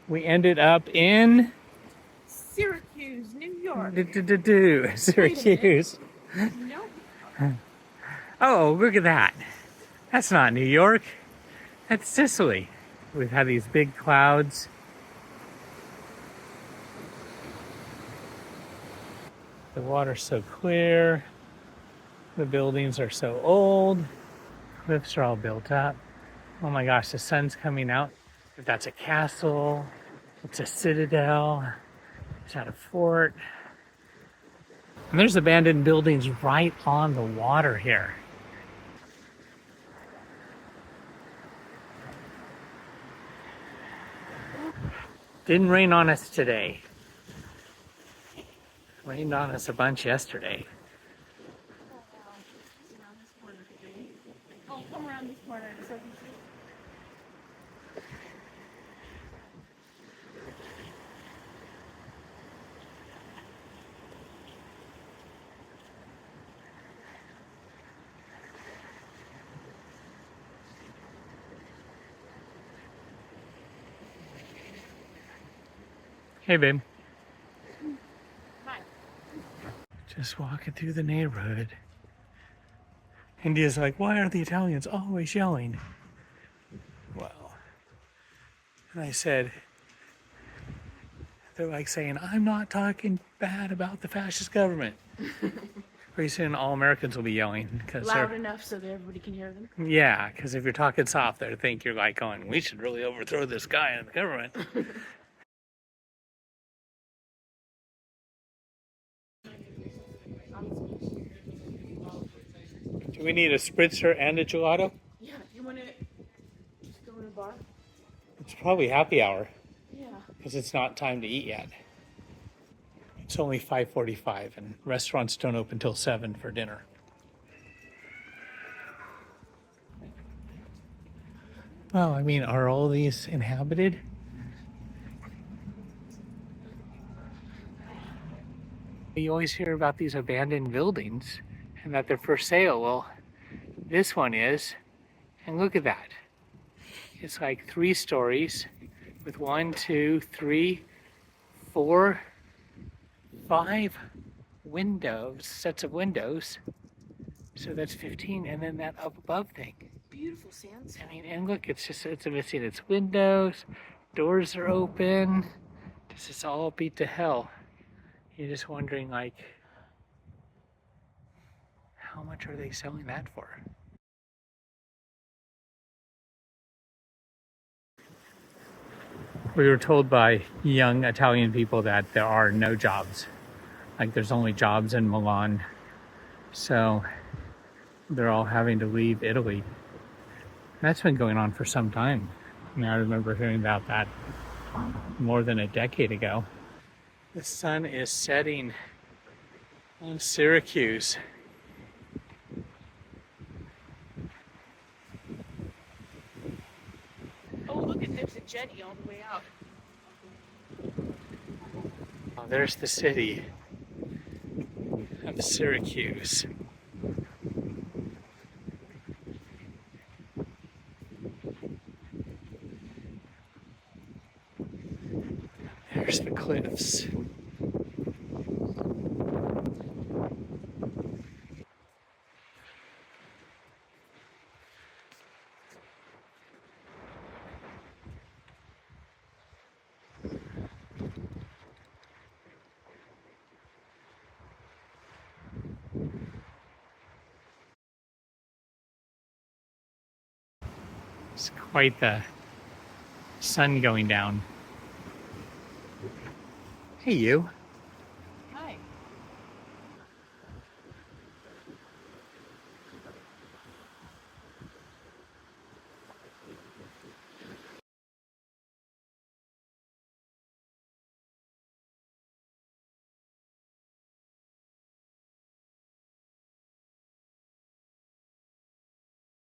We ended up in Syracuse, New York. Syracuse. Nope. Oh, look at that. That's not New York. That's Sicily. We've had these big clouds. The water's so clear. The buildings are so old. Cliffs are all built up. Oh my gosh, the sun's coming out. If that's a castle, it's a citadel, is that a fort? And there's abandoned buildings right on the water here. Didn't rain on us today. Rained on us a bunch yesterday. Oh, come around this corner so you can see. Hey, babe. Hi. Just walking through the neighborhood. India's like, why are the Italians always yelling? Well, and I said, they're like saying, I'm not talking bad about the fascist government. Pretty soon all Americans will be yelling. Loud enough so that everybody can hear them. Yeah, because if you're talking soft, they think you're like going, we should really overthrow this guy in the government. Do we need a spritzer and a gelato? Yeah, you want to just go in a bar? It's probably happy hour Yeah. because it's not time to eat yet. It's only 5:45 and restaurants don't open till 7 for dinner. Well, I mean, are all these inhabited? You always hear about these abandoned buildings and that they're for sale. Well, this one is, and look at that. It's like 3 stories with 1, 2, 3, 4, 5 windows, sets of windows. So that's 15, and then that up above thing. Beautiful sands. I mean, and look, it's missing its windows, doors are open. This is all beat to hell. You're just wondering, like, how much are they selling that for? We were told by young Italian people that there are no jobs. Like, there's only jobs in Milan. So they're all having to leave Italy. That's been going on for some time. I mean, I remember hearing about that more than a decade ago. The sun is setting on Syracuse. Oh, look, there's a jetty all the way out. Oh, there's the city of Syracuse. There's the cliffs. It's quite the sun going down. Hey, you. Hi.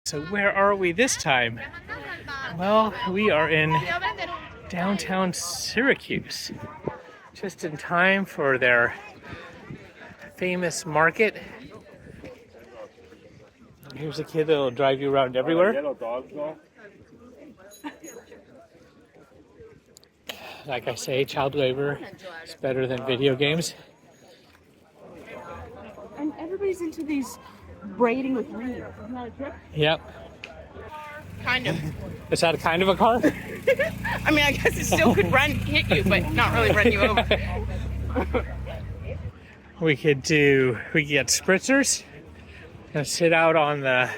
So where are we this time? Well, we are in downtown Syracuse, just in time for their famous market. Here's a kid that'll drive you around everywhere. Like I say, child labor is better than video games. And everybody's into these braiding with reeds. Isn't that a trip? Yep. Kind of. Is that a kind of a car? I mean, I guess it still could hit you, but not really run you over. We could get spritzers. Gonna sit out on the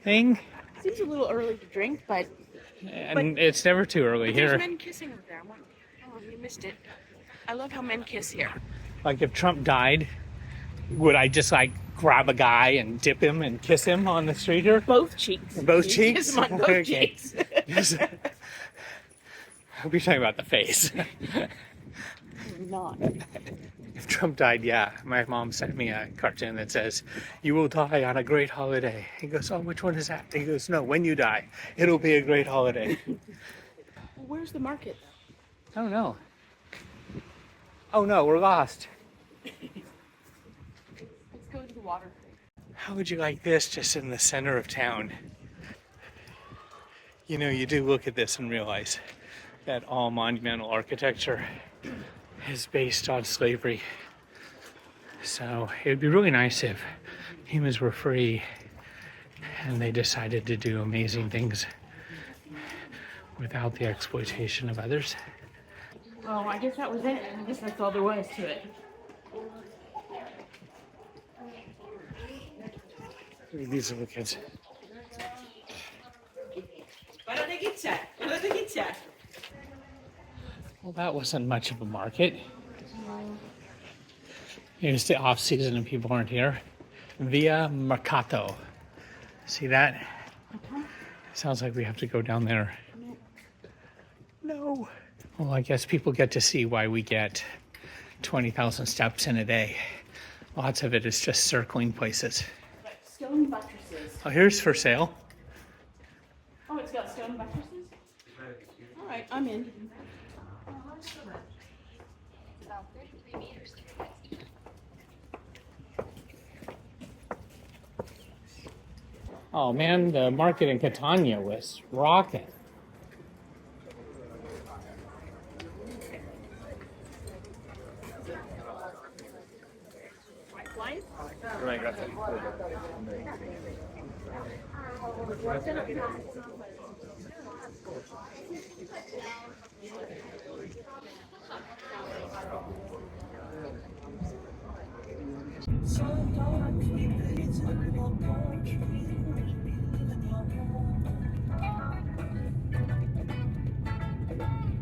thing. Seems a little early to drink, but It's never too early there's here. men kissing over there. Oh, you missed it. I love how men kiss here. Like if Trump died, would I just like grab a guy and dip him and kiss him on the street here? Both cheeks. Both You cheeks? kiss him on both Okay. cheeks. I'll be talking about the face. Not. If Trump died, yeah. My mom sent me a cartoon that says, "You will die on a great holiday." He goes, "Oh, which one is that?" He goes, "No, when you die, it'll be a great holiday." Where's the market? I don't know. Oh no, we're lost. Let's go to the water. How would you like this just in the center of town? You know, you do look at this and realize that all monumental architecture is based on slavery. So it would be really nice if humans were free and they decided to do amazing things without the exploitation of others. Oh, I guess that was it. I guess that's all there was to it. These little kids. Well, that wasn't much of a market. It's the off season and people aren't here. Via Mercato. See that? Sounds like we have to go down there. No. Well, I guess people get to see why we get 20,000 steps in a day. Lots of it is just circling places. Stone buttresses. Oh, here's for sale. Oh, it's got stone buttresses? All right, I'm in. Oh man, the market in Catania was rocking.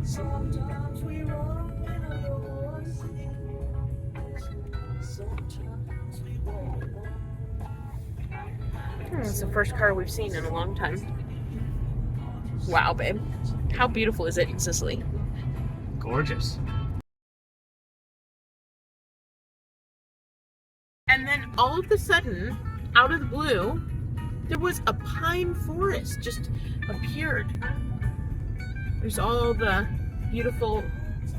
Sometimes we run in a voice. Sometimes we walk. It's the first car we've seen in a long time. Wow, babe. How beautiful is it in Sicily? Gorgeous. And then all of a sudden, out of the blue, there was a pine forest just appeared. There's all the beautiful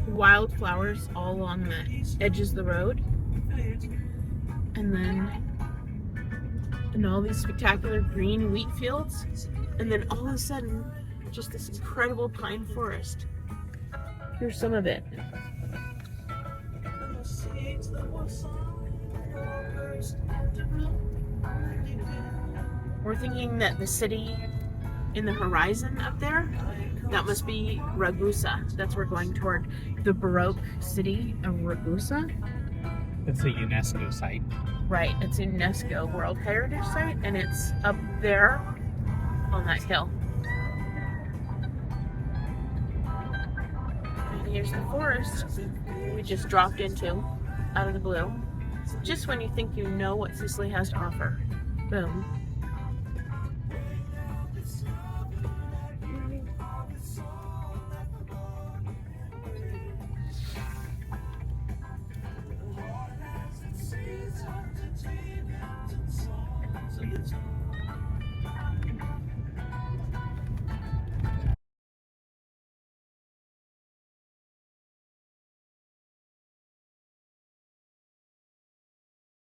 wildflowers all along the edges of the road. And all these spectacular green wheat fields. And then all of a sudden, just this incredible pine forest. Here's some of it. We're thinking that the city in the horizon up there, that must be Ragusa. That's where we're going toward, the Baroque city of Ragusa. It's a UNESCO site. Right, it's a UNESCO World Heritage Site, and it's up there on that hill. And here's the forest we just dropped into out of the blue. Just when you think you know what Sicily has to offer. Boom.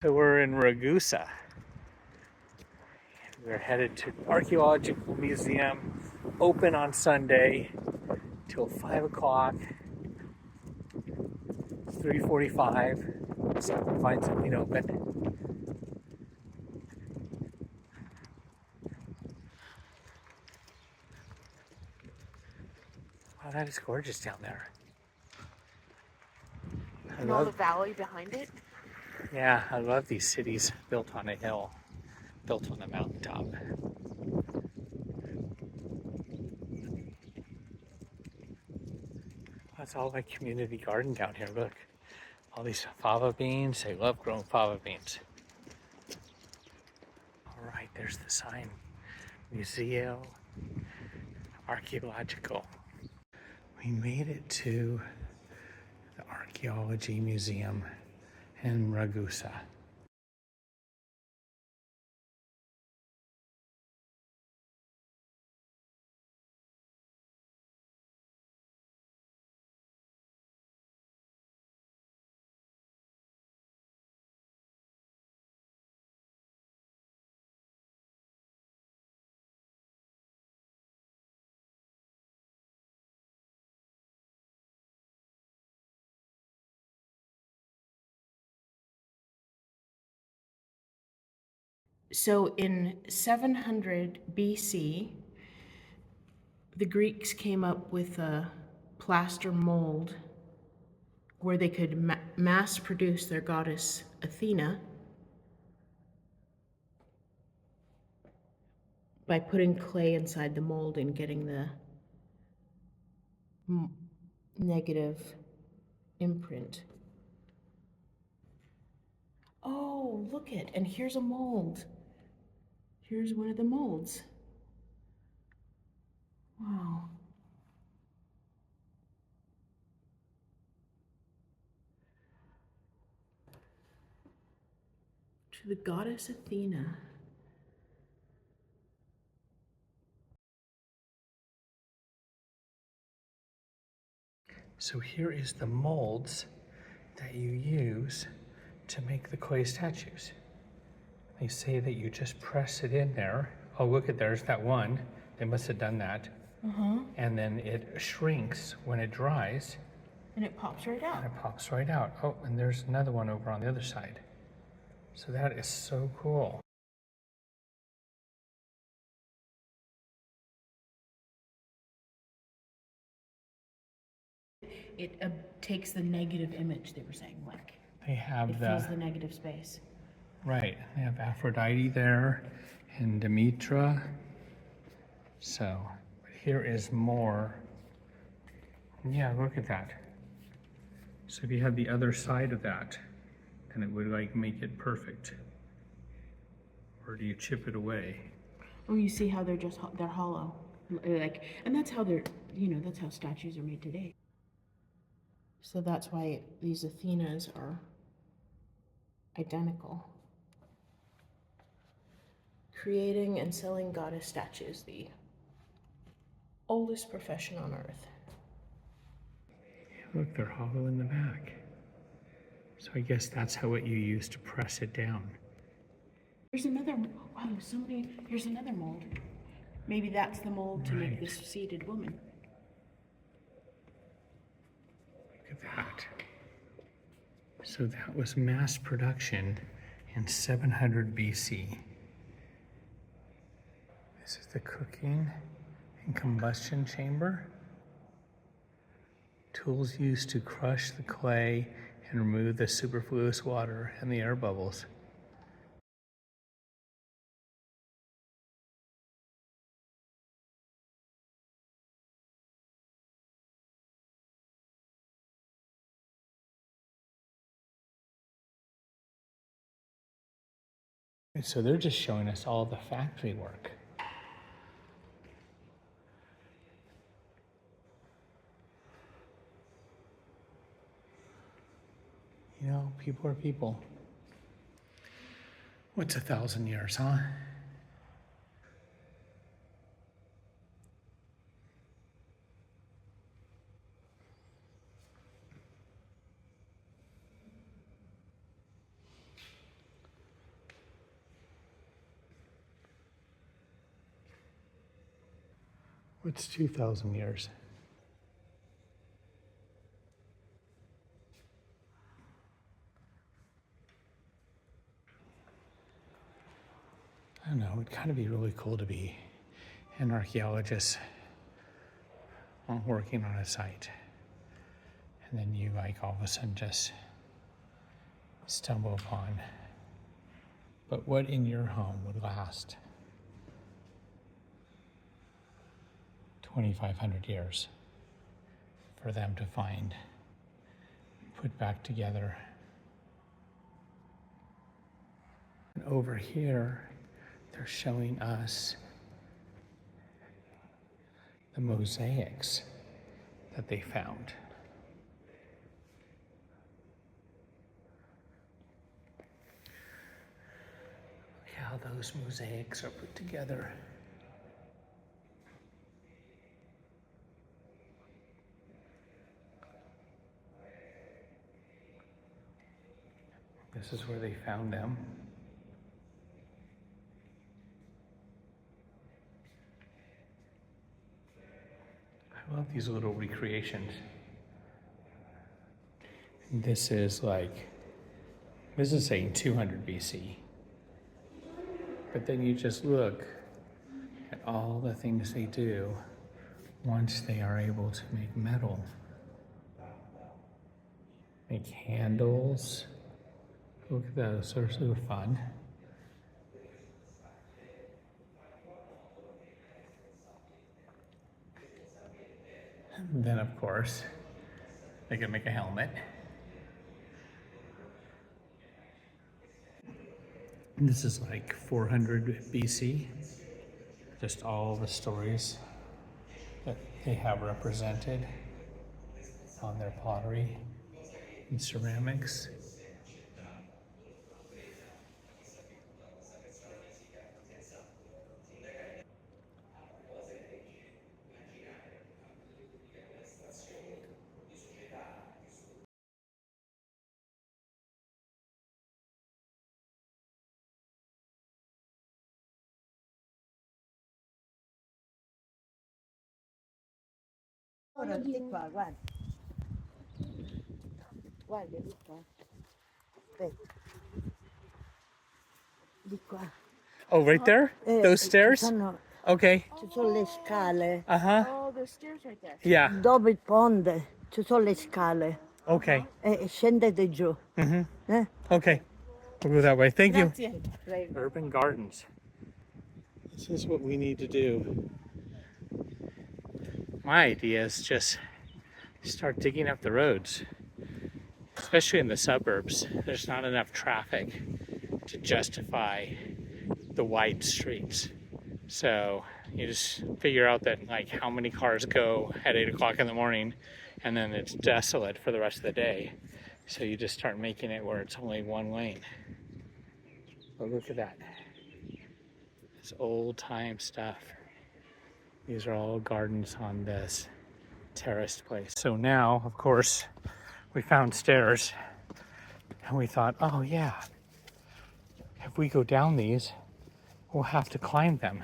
So we're in Ragusa. We're headed to the Archaeological Museum, open on Sunday till 5 o'clock. 3:45. See if we can find something open. Wow, that is gorgeous down there. And all the valley behind it. Yeah, I love these cities built on a hill, built on a mountaintop. That's all like community garden down here. Look, all these fava beans. They love growing fava beans. All right, there's the sign. Museo Archaeological. We made it to the Archaeology Museum in Ragusa. So in 700 BC, the Greeks came up with a plaster mold where they could mass produce their goddess Athena by putting clay inside the mold and getting the negative imprint. Oh, look it, and here's a mold. Here's one of the molds. Wow. To the goddess Athena. So here is the molds that you use to make the clay statues. They say that you just press it in there. Oh, look at there's that one. They must have done that. And then it shrinks when it dries. And it pops right out. And it pops right out. Oh, and there's another one over on the other side. So that is so cool. It takes the negative image, they were saying, like They have it fills the negative space. right. They have Aphrodite there and Demetra. So here is more. Yeah, look at that. So if you had the other side of that, then it would like make it perfect. Or do you chip it away? Oh, you see how they're hollow, like, and that's how that's how statues are made today. So that's why these Athenas are identical. Creating and selling goddess statues, the oldest profession on earth. Look, they're hollow in the back. So I guess that's how you use to press it down. Here's another, wow, here's another mold. Maybe that's the mold to make this seated woman. Look at that. So that was mass production in 700 BC. This is the cooking and combustion chamber. Tools used to crush the clay and remove the superfluous water and the air bubbles. So they're just showing us all the factory work. You know, people are people. What's 1,000 years, huh? What's 2,000 years? would kind of be really cool to be an archaeologist working on a site. And then you like all of a sudden just stumble upon. But what in your home would last 2,500 years for them to find, put back together? And over here, they're showing us the mosaics that they found. Look how those mosaics are put together. This is where they found them. I love these little recreations. This is saying 200 BC. But then you just look at all the things they do once they are able to make metal. Make handles. Look at those, they're so fun. And then of course, they can make a helmet. And this is like 400 BC. Just all the stories that they have represented on their pottery and ceramics. Ora di qua, guarda. Guarda di qua. Aspetta. Di qua. Oh, right there? Those stairs? Okay. Ci sono le scale. Uh-huh. Oh, there's stairs right there. Yeah. Dopo il ponte ci sono le scale. Okay. E scendete giù. Okay. We'll go that way. Thank you. Grazie. Urban gardens. This is what we need to do. My idea is just start digging up the roads, especially in the suburbs. There's not enough traffic to justify the wide streets. So you just figure out that like how many cars go at 8 o'clock in the morning, and then it's desolate for the rest of the day. So you just start making it where it's only one lane. But look at that. It's old time stuff. These are all gardens on this terraced place. So now, of course, we found stairs and we thought, oh yeah, if we go down these, we'll have to climb them.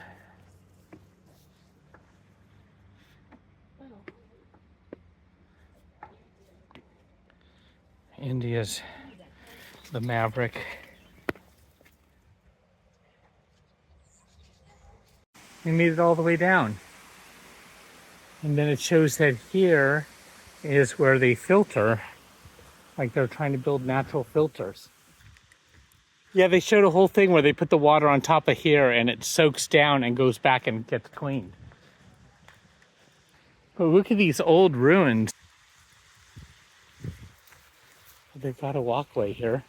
India's the Maverick. We made it all the way down. And then it shows that here is where they filter, like they're trying to build natural filters. Yeah, they showed a whole thing where they put the water on top of here and it soaks down and goes back and gets cleaned. But look at these old ruins. They've got a walkway here.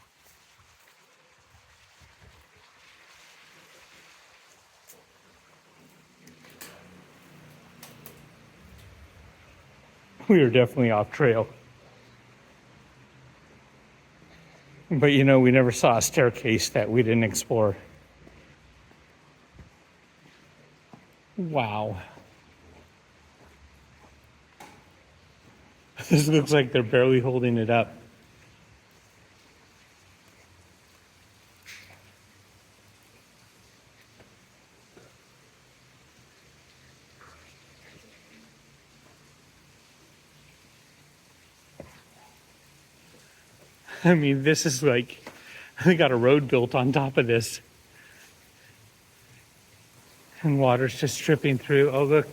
We were definitely off trail. But you know, we never saw a staircase that we didn't explore. Wow. This looks like they're barely holding it up. I mean, this is like, they got a road built on top of this. And water's just dripping through. Oh, look.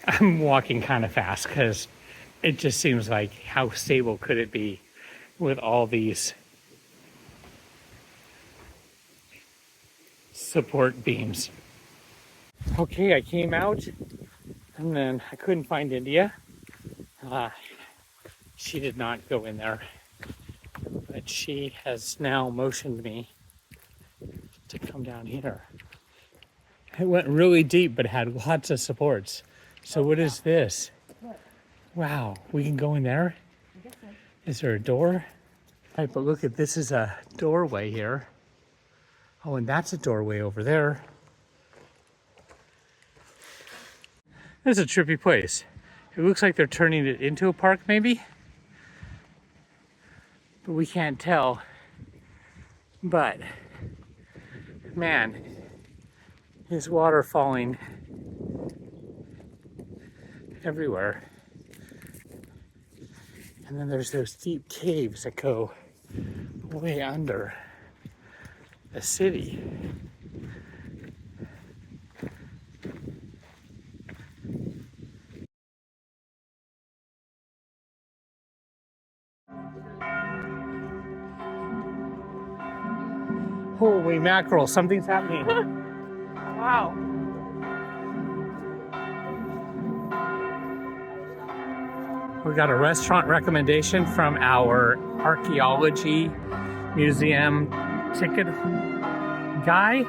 I'm walking kind of fast because it just seems like how stable could it be with all these support beams. Okay, I came out and then I couldn't find India. She did not go in there, but she has now motioned me to come down here. It went really deep, but had lots of supports. So what is this? Wow, we can go in there? Is there a door? Right, but look at this is a doorway here. Oh, and that's a doorway over there. This is a trippy place. It looks like they're turning it into a park maybe, but we can't tell. But man, is water falling everywhere. And then there's those deep caves that go way under the city. Holy mackerel, something's happening. Wow. We got a restaurant recommendation from our archaeology museum ticket guy.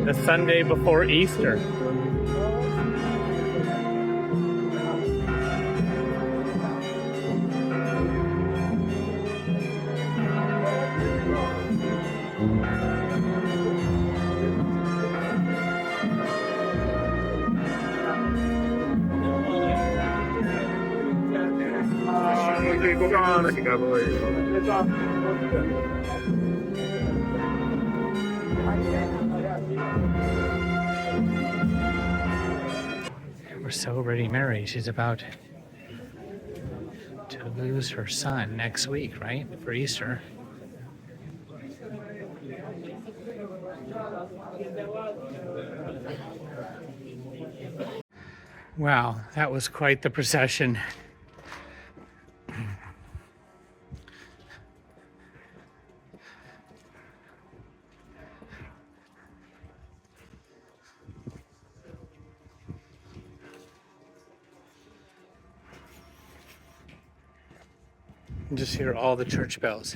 The Sunday before Easter. we're celebrating Mary. She's about to lose her son next week, right? For Easter. Wow, that was quite the procession. You just hear all the church bells.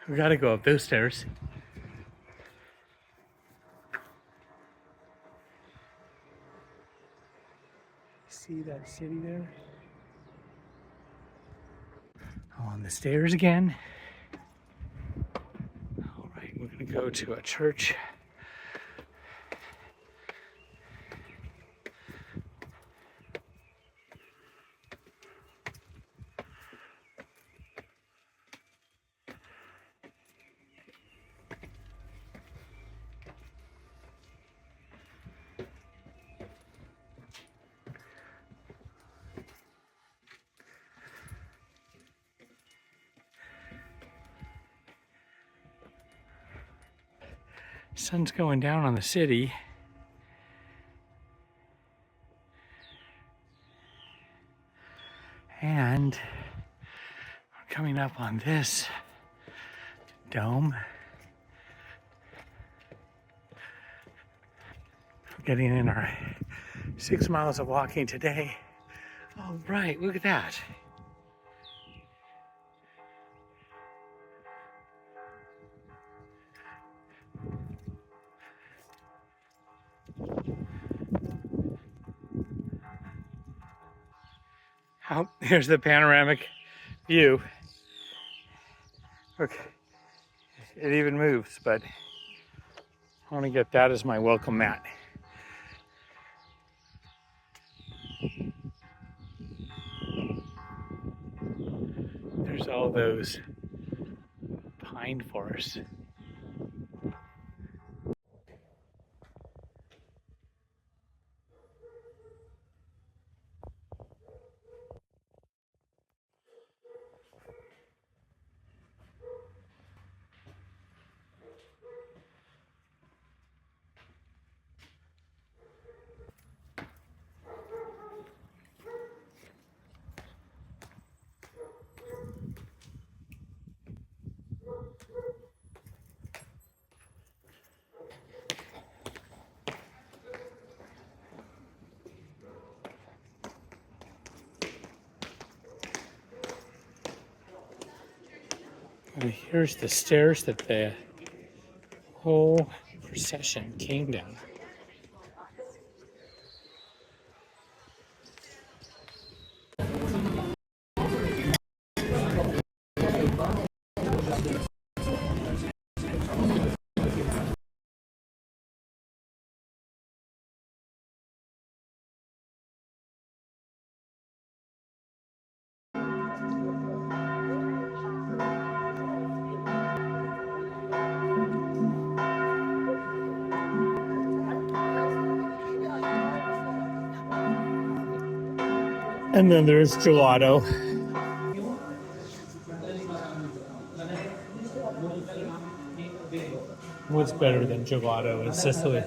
We gotta go up those stairs. See that city there? On the stairs again. All right, we're gonna go to a church. Sun's going down on the city. And we're coming up on this dome. We're getting in our 6 miles of walking today. Oh, right, look at that. Oh, here's the panoramic view. Look, it even moves, but I want to get that as my welcome mat. There's all those pine forests. And here's the stairs that the whole procession came down. And then there's gelato. What's better than gelato in Sicily?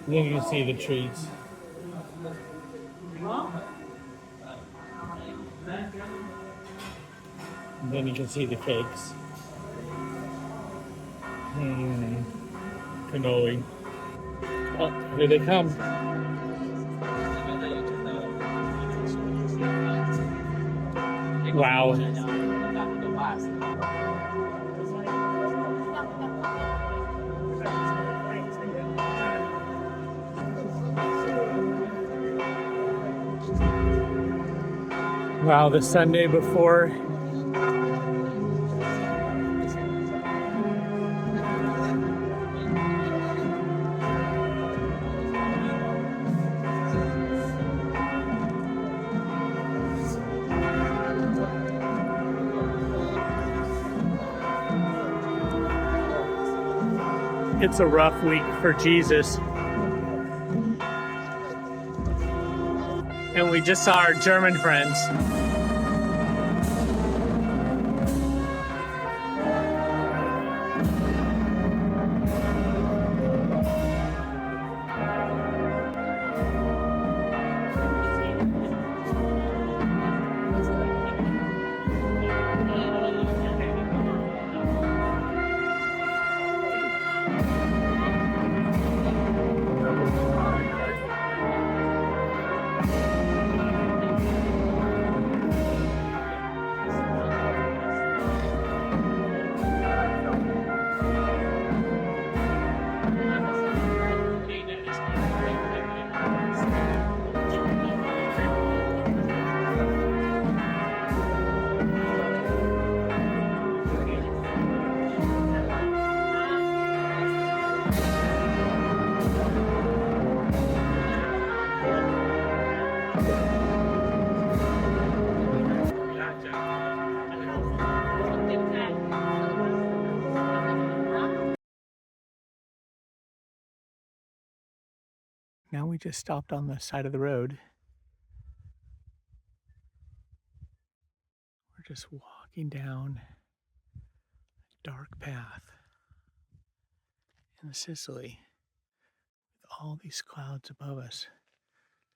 Then you can see the trees. And then you can see the cakes. Cannoli. Oh, here they come. Wow. Wow, the Sunday before. It's a rough week for Jesus. And we just saw our German friends. Now we just stopped on the side of the road. We're just walking down a dark path in Sicily with all these clouds above us.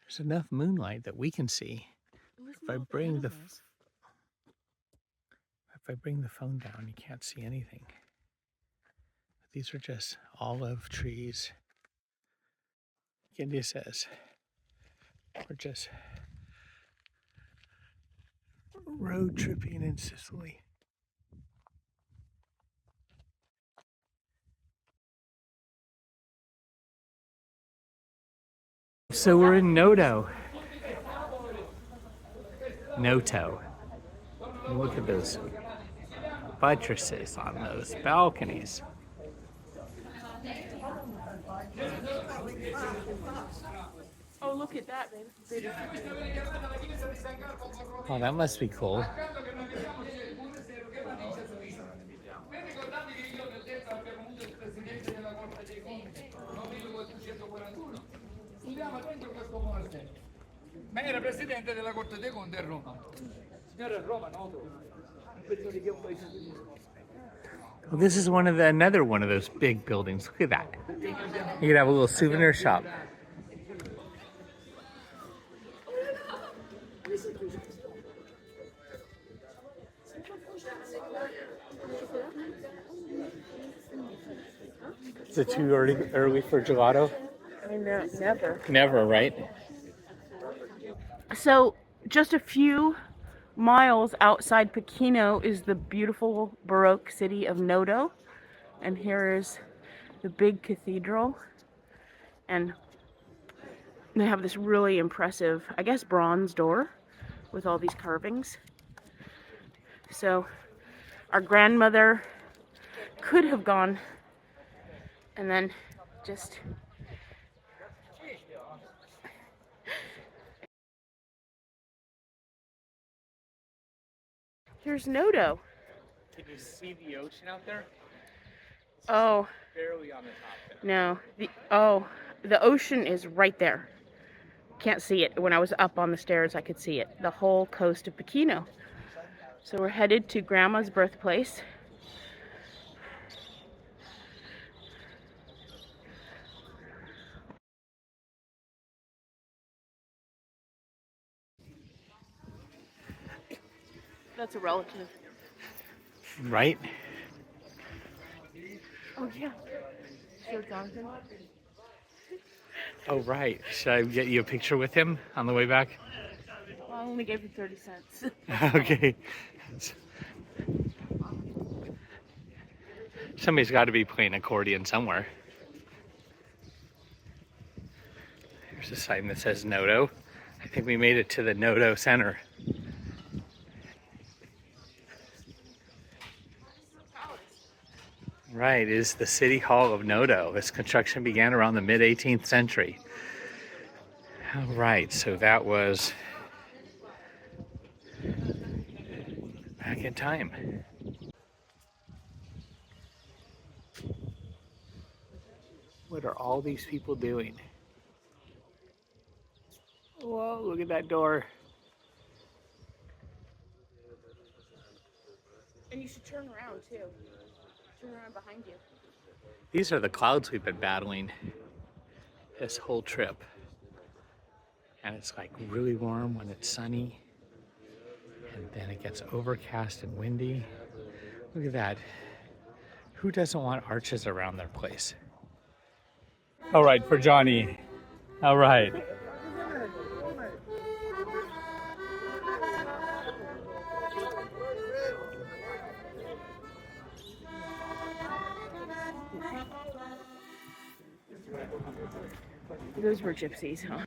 There's enough moonlight that we can see. If I bring the phone down, you can't see anything. But these are just olive trees. India says we're just road tripping in Sicily. So we're in Noto. Noto. And look at those buttresses on those balconies. Oh, look at that, baby. Oh, that must be cool. Ma era presidente della Corte dei Conti a Roma. Signore a Roma, Noto. Well, this is another one of those big buildings. Look at that. You could have a little souvenir shop. Is it too early for gelato? I know, never. Never, right? So, just a few miles outside Pachino is the beautiful Baroque city of Noto. And here is the big cathedral. And they have this really impressive, I guess, bronze door with all these carvings. So, our grandmother could have gone and then just... Here's Noto. Can you see the ocean out there? Oh. Barely on the top there. No. The ocean is right there. Can't see it. When I was up on the stairs, I could see it. The whole coast of Pachino. So we're headed to Grandma's birthplace. That's a relative. Right? Oh, yeah. Sir Jonathan. Oh, right. Should I get you a picture with him on the way back? Well, I only gave him 30 cents. Okay. Somebody's got to be playing accordion somewhere. There's a sign that says Noto. I think we made it to the Noto Center. Right, it is the City Hall of Noto. Its construction began around the mid-18th century. All right, so that was back in time. What are all these people doing? Whoa, look at that door. And you should turn around too. Turn around behind you. These are the clouds we've been battling this whole trip. And it's like really warm when it's sunny. And then it gets overcast and windy. Look at that. Who doesn't want arches around their place? All right, for Johnny. All right. Those were gypsies, huh?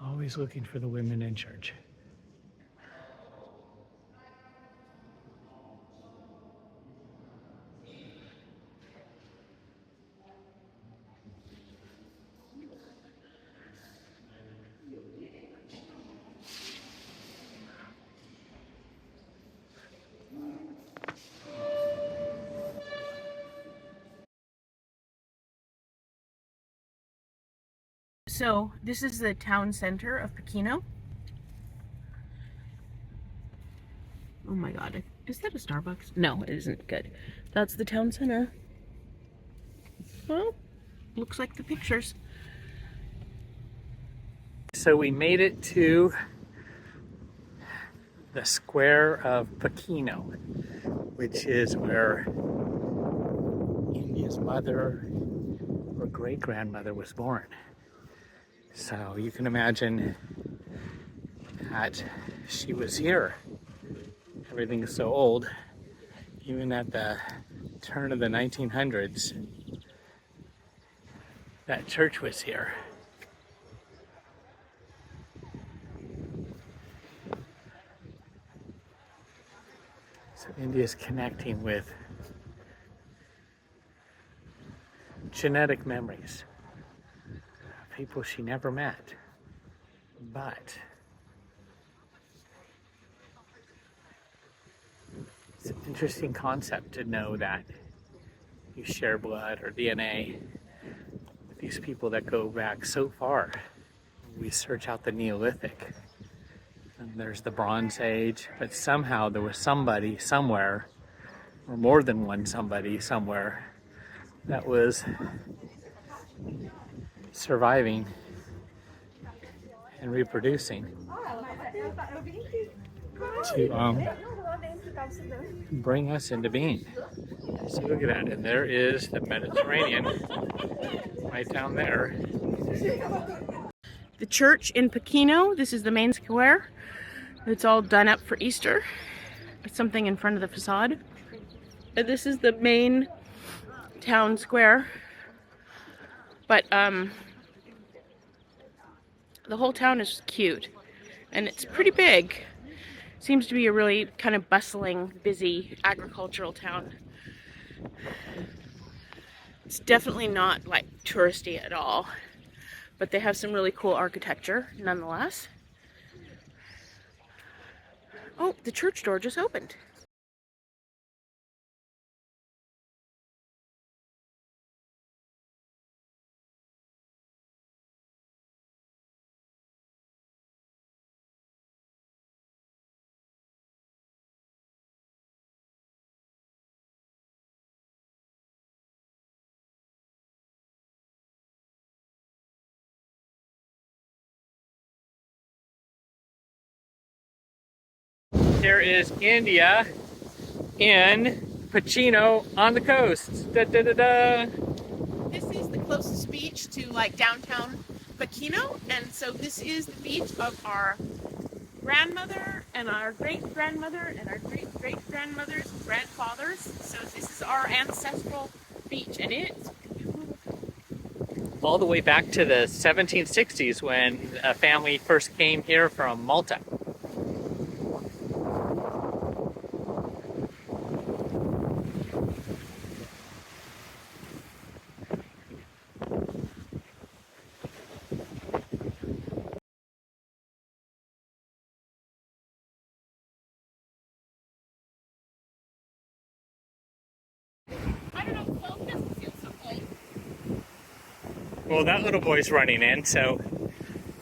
Always looking for the women in church. So this is the town center of Pachino. Oh my god, is that a Starbucks? No, it isn't. Good. That's the town center. Well, looks like the pictures. So we made it to the square of Pachino, which is where India's mother or great-grandmother was born. So you can imagine that she was here. Everything is so old. Even at the turn of the 1900s, that church was here. So India's connecting with genetic memories of people she never met. But it's an interesting concept to know that you share blood or DNA with these people that go back so far. We search out the Neolithic, and there's the Bronze Age, but somehow there was somebody somewhere, or more than one somebody somewhere, that was surviving and reproducing to bring us into being. So look at that, and there is the Mediterranean right down there. The church in Pachino, this is the main square. It's all done up for Easter. It's something in front of the facade. And this is the main town square. But the whole town is cute. And it's pretty big. Seems to be a really kind of bustling, busy agricultural town. It's definitely not like touristy at all. But they have some really cool architecture nonetheless. Oh, the church door just opened. There is India in Pachino on the coast. Da, da, da, da. This is the closest beach to like downtown Pachino, and so this is the beach of our grandmother and our great-grandmother and our great-great-grandmother's grandfathers. So this is our ancestral beach, and it's All the way back to the 1760s when a family first came here from Malta. I don't know, well, it doesn't feel so cold. Well, that little boy's running in, so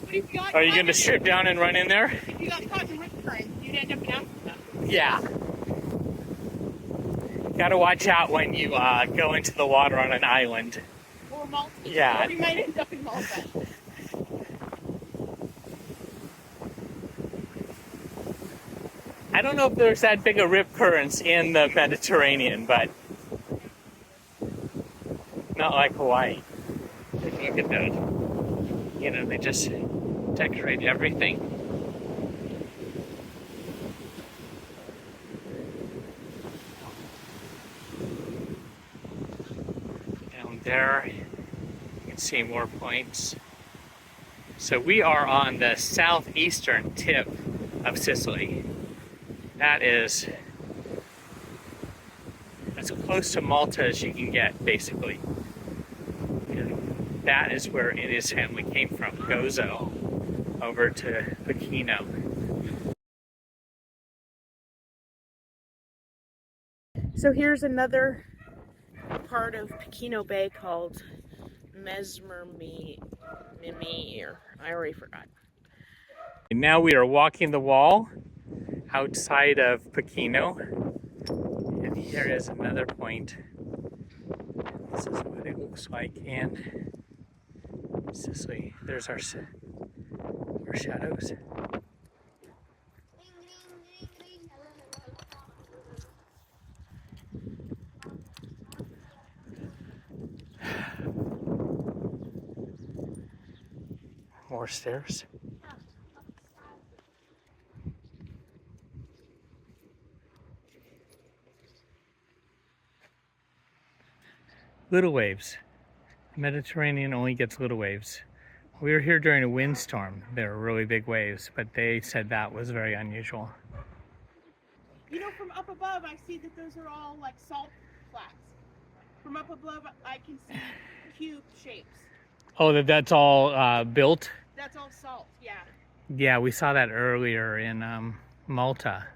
But if you got are you caught going to in- strip down and run in there? If you got caught in the rip current, you'd end up in Africa. Yeah. Gotta watch out when you go into the water on an island. Or Malta. Yeah. Or you might end up in Malta. I don't know if there's that big of rip currents in the Mediterranean, but not like Hawaii. Look at those. You know, they just decorate everything. Down there, you can see more points. So we are on the southeastern tip of Sicily. That is as close to Malta as you can get, basically. And that is where his family came from, Gozo, over to Pachino. So here's another part of Pachino Bay called Mimi, or I already forgot. And now we are walking the wall outside of Pachino. And here is another point. This is what it looks like in Sicily. There's our shadows. More stairs. Little waves. Mediterranean only gets little waves. We were here during a windstorm. There were really big waves, but they said that was very unusual. You know, from up above, I see that those are all like salt flats. From up above, I can see cube shapes. Oh, that's all built? That's all salt, yeah. Yeah, we saw that earlier in Malta,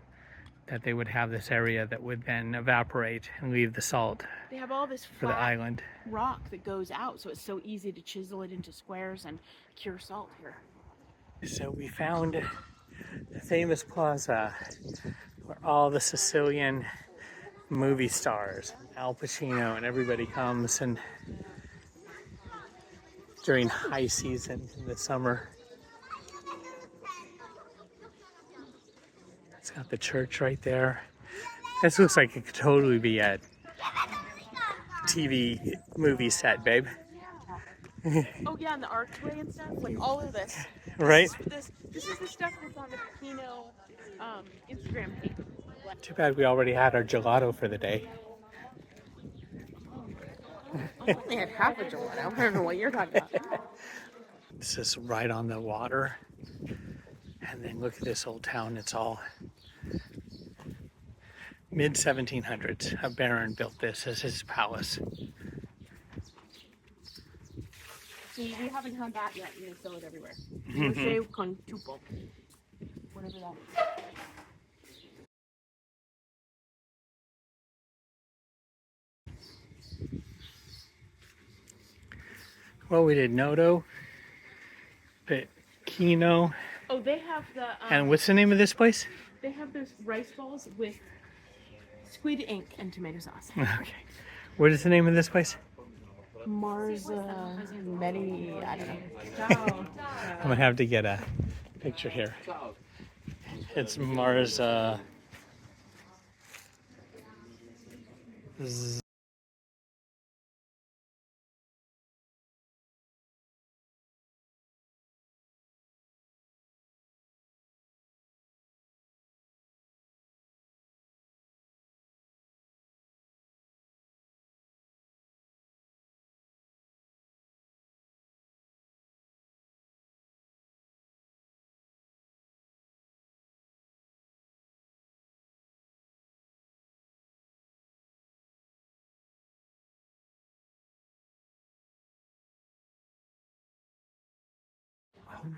that they would have this area that would then evaporate and leave the salt They have all this for the flat island. rock that goes out, so it's so easy to chisel it into squares and cure salt here. So we found the famous plaza where all the Sicilian movie stars, Al Pacino and everybody comes, and during high season in the summer. It's got the church right there. This looks like it could totally be a TV movie set, babe. Oh yeah, and the archway and stuff, like all of this. Right? This is the stuff that's on the Pachino Instagram page. Too bad we already had our gelato for the day. I only had half a gelato. I don't know what you're talking about. This is right on the water. And then look at this old town. It's all mid 1700s. A baron built this as his palace. See, we haven't had that yet. You're gonna sell it everywhere. Museo con tupo. Whatever that is. Well, we did Noto Pachino. Oh, they have the. And what's the name of this place? They have those rice balls with squid ink and tomato sauce. Okay. What is the name of this place? Mars, Medi, I don't know. I'm gonna have to get a picture here. It's Mars.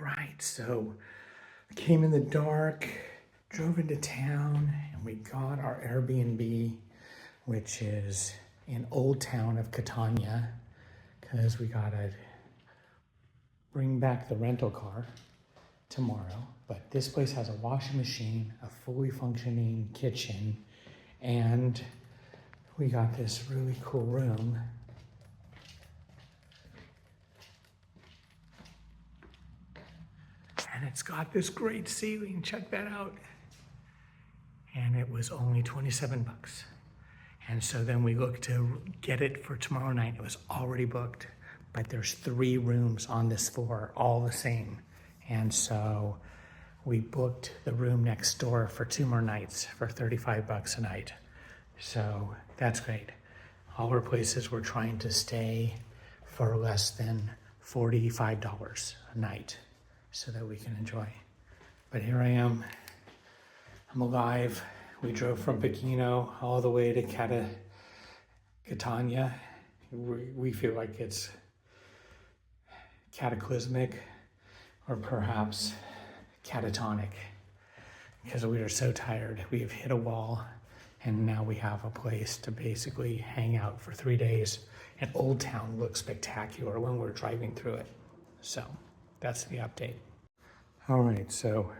right, so I came in the dark, drove into town, and we got our Airbnb, which is in Old Town of Catania, because we gotta bring back the rental car tomorrow. But this place has a washing machine, a fully functioning kitchen, and we got this really cool room. And it's got this great ceiling, check that out. And it was only 27 bucks. And so then we looked to get it for tomorrow night. It was already booked, but there's 3 rooms on this floor, all the same. And so we booked the room next door for 2 more nights for 35 bucks a night. So that's great. All our places we're trying to stay for less than $45 a night so that we can enjoy. But here I am, I'm alive. We drove from Pachino all the way to Catania. We feel like it's cataclysmic or perhaps catatonic because we are so tired. We've hit a wall and now we have a place to basically hang out for 3 days. And Old Town looks spectacular when we're driving through it. So that's the update. All right, so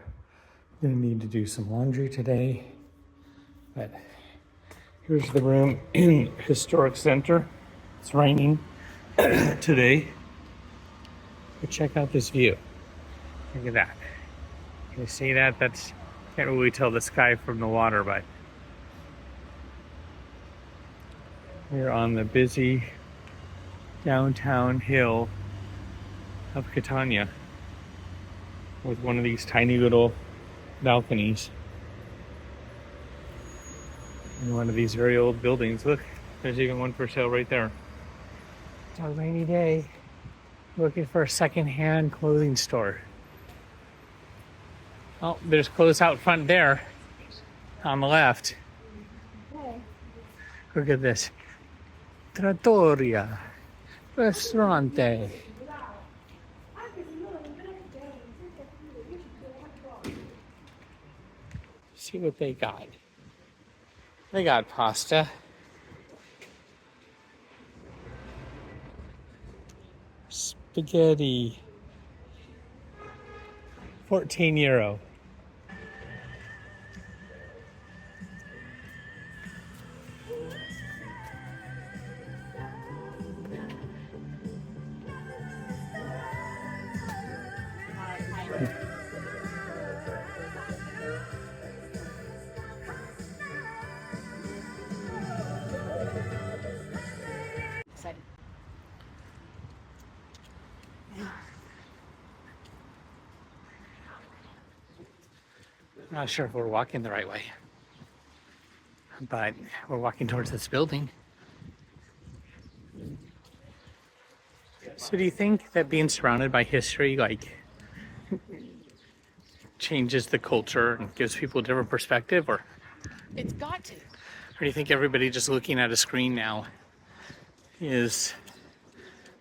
I'm gonna need to do some laundry today, but here's the room in Historic Center. It's raining today, but check out this view. Look at that. Can you see that? Can't really tell the sky from the water, but we're on the busy downtown hill of Catania with one of these tiny little balconies in one of these very old buildings. Look, there's even one for sale right there. It's a rainy day. Looking for a secondhand clothing store. Oh, there's clothes out front there on the left. Look at this. Trattoria. Ristorante. See what they got. They got pasta. Spaghetti. €14. Not sure if we're walking the right way, but we're walking towards this building. So do you think that being surrounded by history changes the culture and gives people a different perspective, or It's got to. do you think everybody just looking at a screen now is,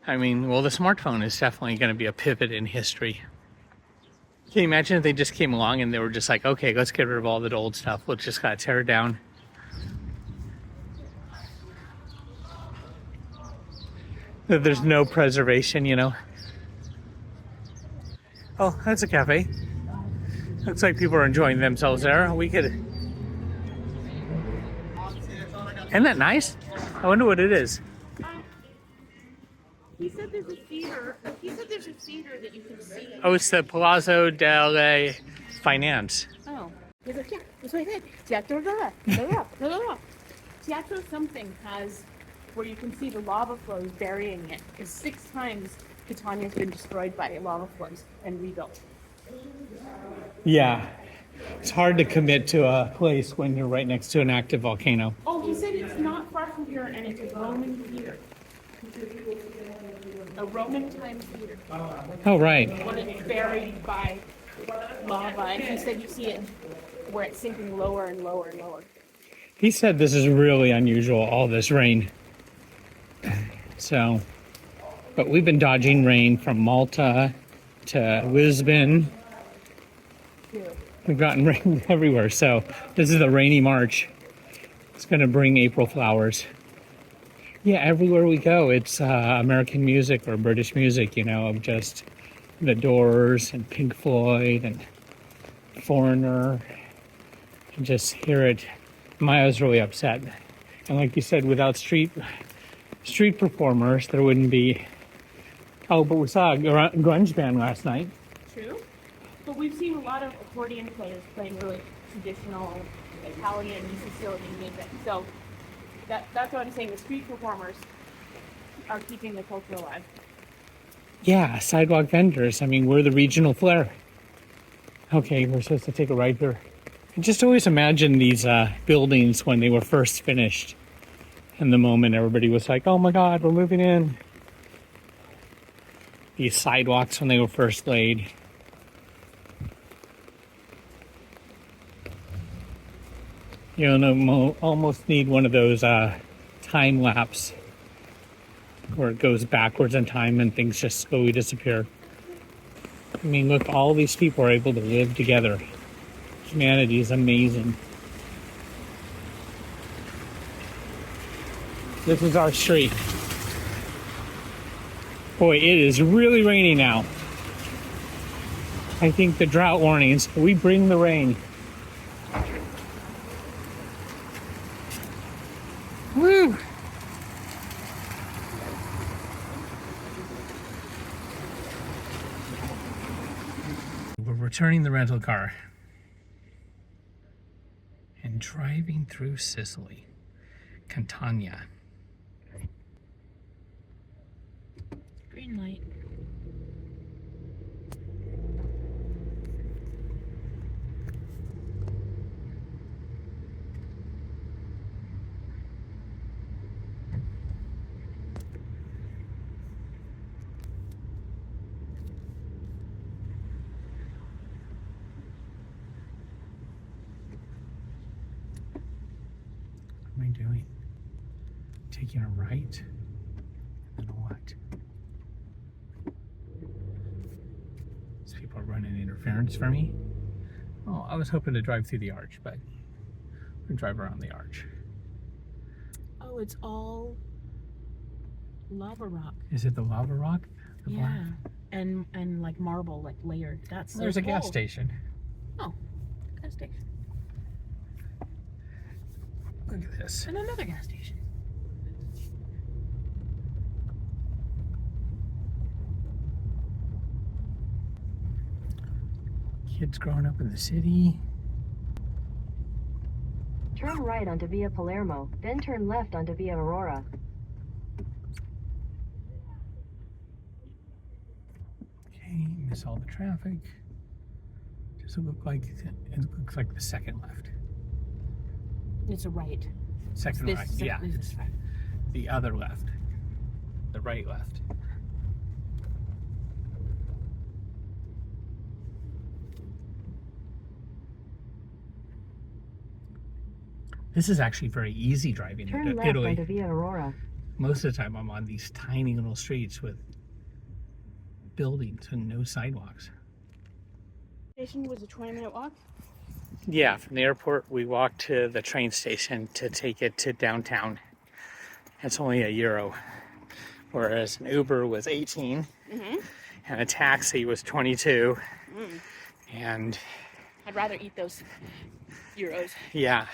the smartphone is definitely going to be a pivot in history. Can you imagine if they just came along and they were just like, okay, let's get rid of all the old stuff. Let's just gotta tear it down. There's no preservation, Oh, that's a cafe. Looks like people are enjoying themselves there. We could... Isn't that nice? I wonder what it is. He said there's a theater. He said there's a theater that you can see. Oh, it's the Palazzo delle Finance. Oh. He's like, yeah, that's what I said. Teatro Teatro something has where you can see the lava flows burying it. Because 6 times Catania's been destroyed by lava flows and rebuilt. Yeah. It's hard to commit to a place when you're right next to an active volcano. Oh, he said it's not far from here and it's a Roman theater. A Roman time theater. Oh, right. When it's buried by lava. And he said you see it where it's sinking lower and lower and lower. He said this is really unusual, all this rain. So, but we've been dodging rain from Malta to Lisbon. We've gotten rain everywhere, so this is the rainy March. It's going to bring April flowers. Yeah, everywhere we go, it's American music or British music, you know, of just the Doors and Pink Floyd and Foreigner. And just hear it. Maya's really upset. And like you said, without street performers, there wouldn't be... Oh, but we saw a grunge band last night. True. But we've seen a lot of accordion players playing really traditional Italian Sicilian music. So that's what I'm saying. The street performers are keeping the culture alive. Yeah, sidewalk vendors. I mean, we're the regional flair. Okay, we're supposed to take a right here. I just always imagine these buildings when they were first finished. And the moment everybody was like, oh my God, we're moving in. These sidewalks when they were first laid. You know, almost need one of those time lapse where it goes backwards in time and things just slowly disappear. I mean, look, all these people are able to live together. Humanity is amazing. This is our street. Boy, it is really raining now. I think the drought warnings, we bring the rain. Woo! We're returning the rental car and driving through Sicily, Catania. Green light. What am I doing? Taking a right? And a what? These people are running interference for me. Oh, I was hoping to drive through the arch, but we're gonna drive around the arch. Oh, it's all lava rock. Is it the lava rock? The Yeah. And like marble, like layered. That's so There's a gas cool. station. Oh, gas station. Look at this. And another gas station. Kids growing up in the city. Turn right onto Via Palermo, then turn left onto Via Aurora. Okay, miss all the traffic. Does it look like it looks like the second left? It's a right. Second This- right, this- yeah. this- It's the other left. The right left. This is actually very easy driving Turn in left Italy. onto Via Aurora. Most of the time I'm on these tiny little streets with buildings and no sidewalks. Station was a 20-minute walk. Yeah, from the airport we walked to the train station to take it to downtown. It's only €1, whereas an Uber was 18 and a taxi was 22. And I'd rather eat those euros. yeah,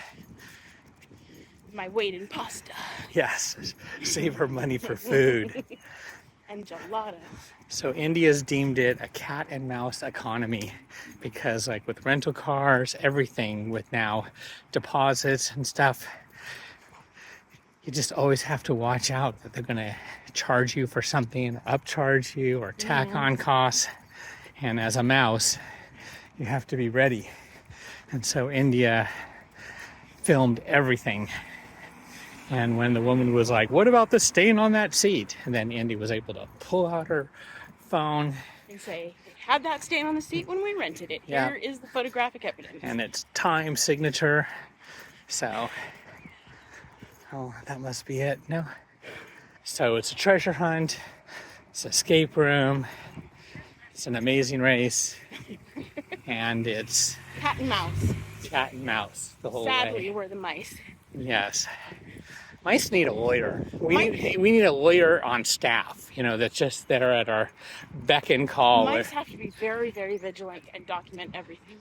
My weight in pasta yes, save her money for food. and gelato. So India's deemed it a cat and mouse economy because like with rental cars, everything with now deposits and stuff, you just always have to watch out that they're going to charge you for something, upcharge you, or tack on costs. And as a mouse, you have to be ready. And so India filmed everything. And when the woman was like, what about the stain on that seat? And then Indy was able to pull out her phone. And say, "We had that stain on the seat when we rented it. Yeah. Here is the photographic evidence." And it's time signature. So, oh, that must be it. No. So it's a treasure hunt. It's an escape room. It's an amazing race. And it's Cat and mouse. cat and mouse the whole Sadly, way. we're the mice. Yes. Mice need a lawyer. We need a lawyer on staff, you know, that's just there at our beck and call. Mice have to be very, very vigilant and document everything.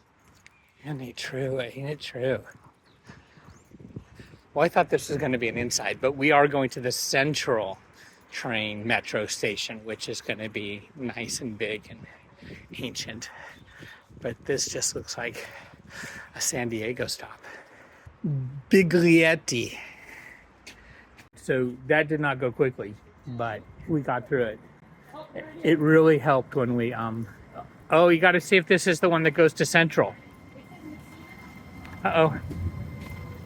Ain't it true? Ain't it true? Well, I thought this was going to be an inside, but we are going to the Central train metro station, which is going to be nice and big and ancient. But this just looks like a San Diego stop. Biglietti. So that did not go quickly, but we got through it. It really helped when we, oh, you got to see if this is the one that goes to Central. Uh-oh.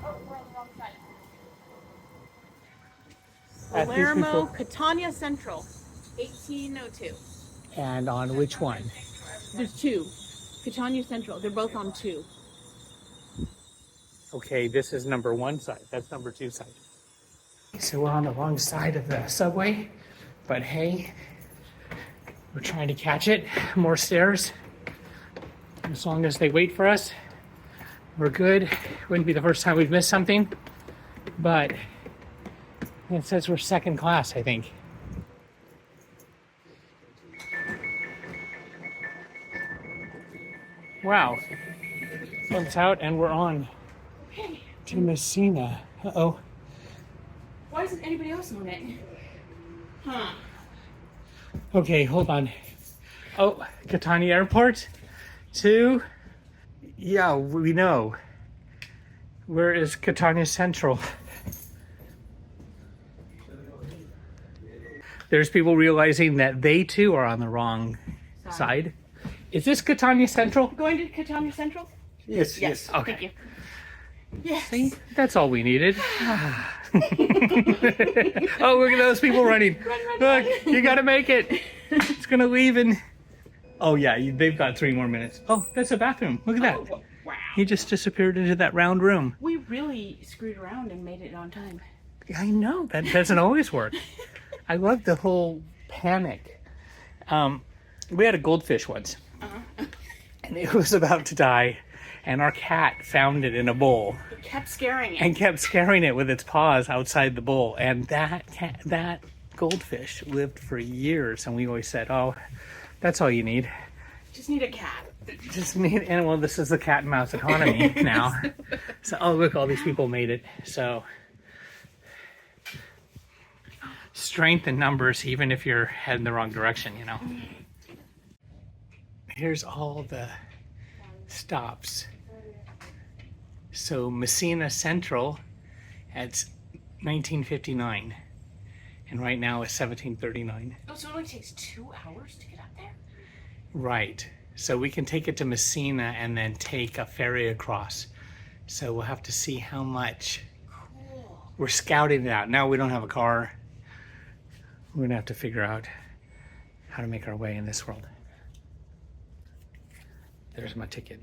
Oh, we're on the wrong side. Palermo, Catania Central, 1802. And on which one? There's two. Catania Central. They're both on 2. Okay, this is number 1 side. That's number 2 side. So we're on the wrong side of the subway, but hey, we're trying to catch it. More stairs. As long as they wait for us, we're good. Wouldn't be the first time we've missed something, but it says we're second class, I think. Wow. Sun's out and we're on to Messina. Uh-oh. Why isn't anybody else on it? Huh. Okay, hold on. Oh, Catania Airport? 2? Yeah, we know. Where is Catania Central? There's people realizing that they too are on the wrong side. Is this Catania Central? Going to Catania Central? Yes. Yes. Okay. Thank you. Yes. See, that's all we needed. Oh, look at those people running. Look, you gotta make it. It's gonna leave in. Oh yeah, they've got 3 more minutes. Oh, that's a bathroom. Look at that. Oh, wow. He just disappeared into that round room. We really screwed around and made it on time. I know, that doesn't always work. I love the whole panic. We had a goldfish once, and it was about to die, and our cat found it in a bowl It kept scaring it. and kept scaring it with its paws outside the bowl. And that goldfish lived for years, and we always said, "Oh, that's all you need. Just need a cat. Just need." And well, this is the cat and mouse economy now. So, oh look, all these people made it. So, strength in numbers, even if you're heading the wrong direction, you know. Here's all the stops. So Messina Central at 1959, and right now it's 1739. Oh, so it only takes 2 hours to get up there? Right. So we can take it to Messina and then take a ferry across. So we'll have to see how much. Cool. We're scouting it out. Now we don't have a car. We're gonna have to figure out how to make our way in this world. There's my ticket.